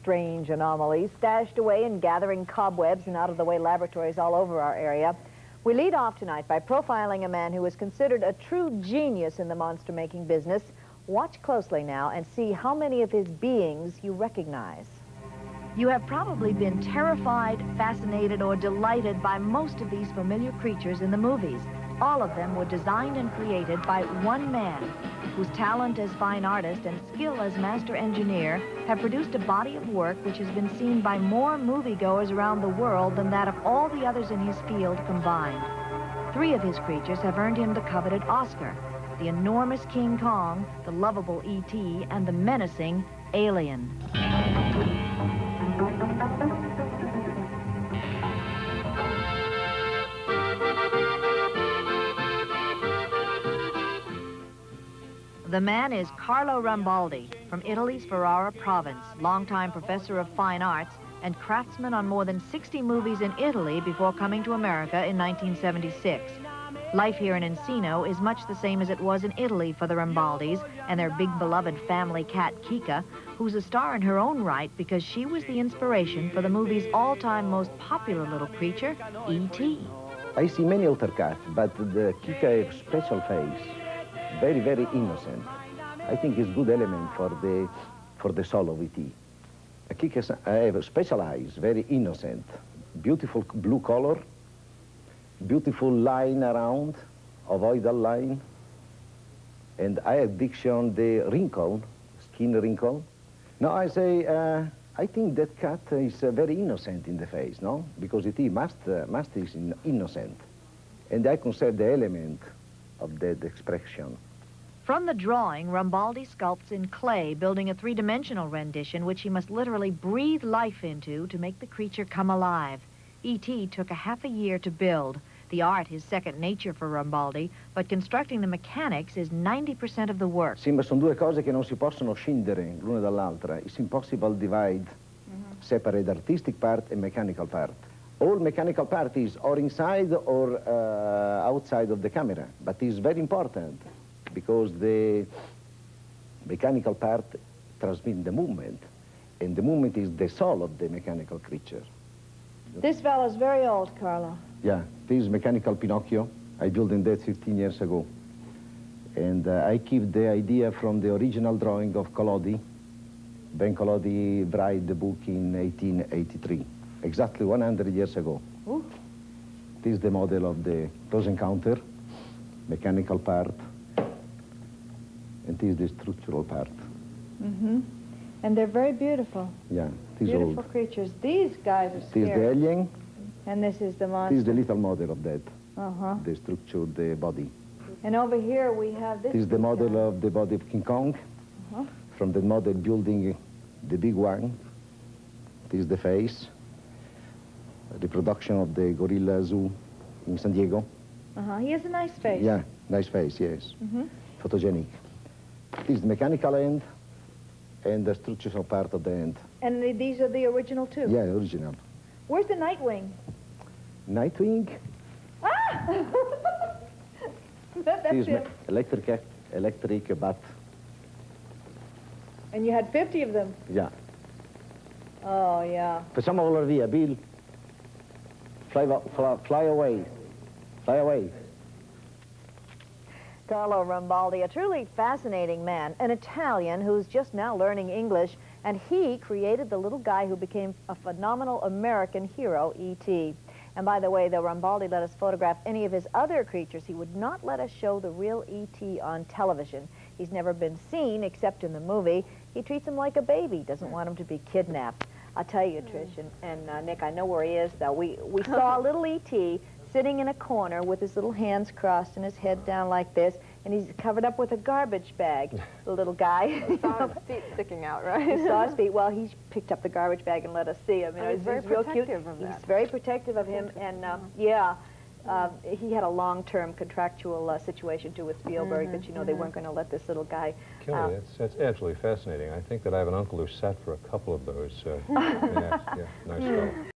Strange anomalies stashed away in gathering cobwebs and out-of-the-way laboratories all over our area. We lead off tonight by profiling a man who is considered a true genius in the monster-making business. Watch closely now and see how many of his beings you recognize. You have probably been terrified, fascinated, or delighted by most of these familiar creatures in the movies. All of them were designed and created by one man, whose talent as fine artist and skill as master engineer have produced a body of work which has been seen by more moviegoers around the world than that of all the others in his field combined. 3 of his creatures have earned him the coveted Oscar: the enormous King Kong, the lovable E.T., and the menacing Alien. The man is Carlo Rambaldi, from Italy's Ferrara province, longtime professor of fine arts and craftsman on more than 60 movies in Italy before coming to America in 1976. Life here in Encino is much the same as it was in Italy for the Rambaldis and their big beloved family cat Kika, who's a star in her own right because she was the inspiration for the movie's all-time most popular little creature, E.T. I see many other cats, but the Kika have special face. Very, very innocent. I think it's good element for the soul of E.T. Kika have special eyes, very innocent, beautiful blue color, beautiful line around, ovoidal line, and eye addiction, the wrinkle, skin wrinkle. Now I say, I think that cat is very innocent in the face, no? Because E.T. must is innocent, and I consider the element of that expression. From the drawing, Rambaldi sculpts in clay, building a 3-dimensional rendition which he must literally breathe life into to make the creature come alive. E.T. took a half a year to build. The art is second nature for Rambaldi, but constructing the mechanics is 90% of the work. Sì, ma sono due cose che non si possono scindere l'una dall'altra. It's impossible to divide, separate artistic part and mechanical part. All mechanical part is or inside or outside of the camera, but it's very important because the mechanical part transmits the movement, and the movement is the soul of the mechanical creature. This fellow's very old, Carlo. Yeah, this is mechanical Pinocchio. I built that 15 years ago. And I keep the idea from the original drawing of Collodi. Ben Collodi wrote the book in 1883, exactly 100 years ago. Ooh. This is the model of the close encounter, mechanical part, and this is the structural part. Mm-hmm. And they're very beautiful. Yeah, this is beautiful old. Creatures. These guys are scary. This is the alien. And this is the monster. This is the little model of that. Uh-huh. The structure, the body. And over here we have this. This is the model of the body of King Kong. Uh-huh. From the model building the big one. This is the face. The production of the Gorilla Zoo in San Diego. Uh-huh. He has a nice face. Yeah, nice face, yes. Mm-hmm. Photogenic. This is the mechanical end and the structural part of the end. And these are the original too? Yeah, original. Where's the Nightwing? Nightwing. Ah! That's This is it. electric bat. And you had 50 of them? Yeah. Oh, yeah. Facciamo volare via, Bill. Fly away. Fly away. Carlo Rambaldi, a truly fascinating man, an Italian who's just now learning English, and he created the little guy who became a phenomenal American hero, E.T. And by the way, though Rambaldi let us photograph any of his other creatures, he would not let us show the real E.T. on television. He's never been seen except in the movie. He treats him like a baby, doesn't want him to be kidnapped. I'll tell you, Trish and Nick, I know where he is, though. We saw little E.T. sitting in a corner with his little hands crossed and his head down like this, and he's covered up with a garbage bag, the little guy. He saw his feet sticking out, right? He saw his feet. Well, he picked up the garbage bag and let us see him. You know, he's very real cute. protective of that. He's very protective of him, and yeah, he had a long-term contractual situation, too, with Spielberg, that, you know, they weren't going to let this little guy Kelly, that's absolutely fascinating. I think that I have an uncle who sat for a couple of those. Yeah, nice fellow.